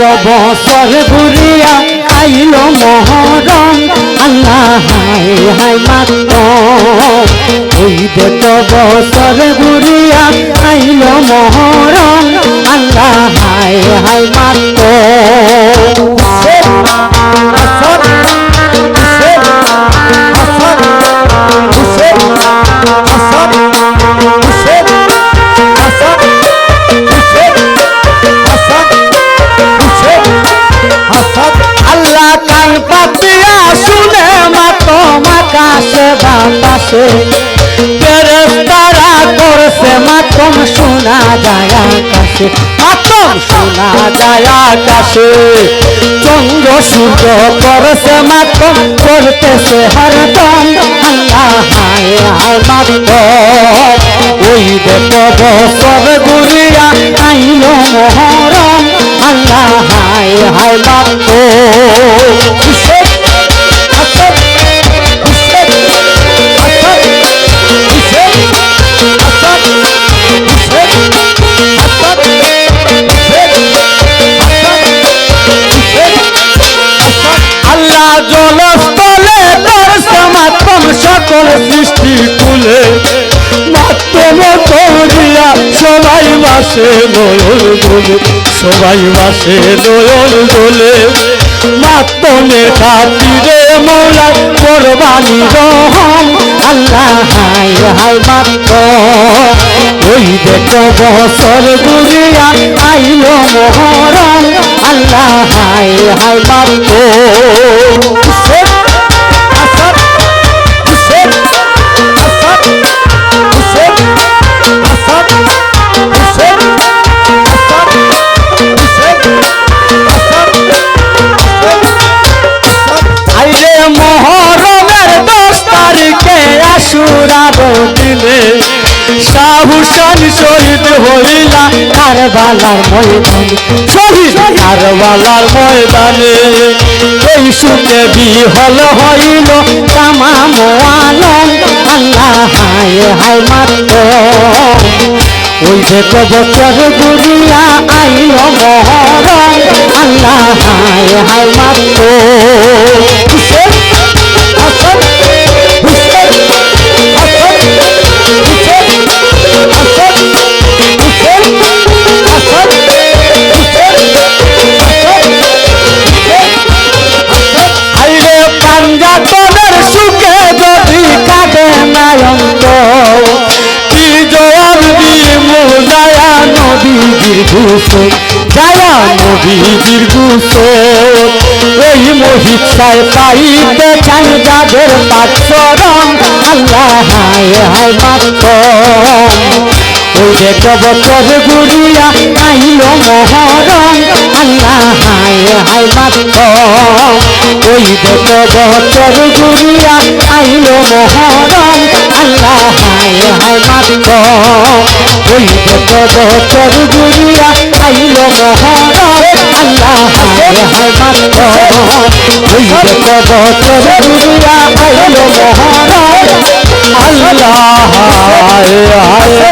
বছর ঘুরিয়া আইল মহরম আল্লাহ হায় হায় মাত্র ওই দেখ বছর ঘুরিয়া আইল মহরম আল্লাহ হায় হায় মাত্র আল্লাহ কান পাতিয়া শুনে মাতো মাকাশে বাতাসে ফেরেশতারা করছে মাতম শোনা যায় আকাশে মাতম শোনা যায় আকাশে চন্দ্র সূর্য করছে মাতম করতেছে হরদম আল্লাহ হায় হায় মাতম ওই দেখো বছর ঘুরিয়া আইল মহরম আল্লাহ হায় হায় মাত্র আল্লাহ জলস্থলে দর্শন মাতম সকল সৃষ্টি কুলে মাতম করিয়া সবাই বাসে নয়ন দোলে সবাই বাসে নয়ন দোলে মাতমের খাতিরে মৌলা কোরবানি রহম আল্লাহ হায় হায় মাত্র ওই দেখো বছর ঘুরিয়া আইল মহরম আল্লাহ হায় হায় মাত্র শাহুসান শহীদ হইলা কারবালার ময়দানে শহীদ কারবালার ময়দানে এই সুখে বিহল হইল তামাম আলম আল্লাহ হায় হায় মাত্র ওই দেখো বছর ঘুরিয়া আইল মহরম আল্লাহ হায় হায় মাত্র যায়া নবীজির গোসল এই মহিষায় পাইতে চাই যাদের পাঁচরণ আল্লাহ হায় হায় মাত্র ওই দেখো বছর ঘুরিয়া আইল মহরম আল্লাহ হায় হায় মাত্র ওই দেখো বছর ঘুরিয়া আইল মহরম আল্লাহ হায় হায় মাত্র ওই দেখো বছর ঘুরিয়া আইল মহরম আল্লাহ হায় হায় মাত্র ওই দেখো বছর ঘুরিয়া আইল মহরম আল্লাহ হায় হায়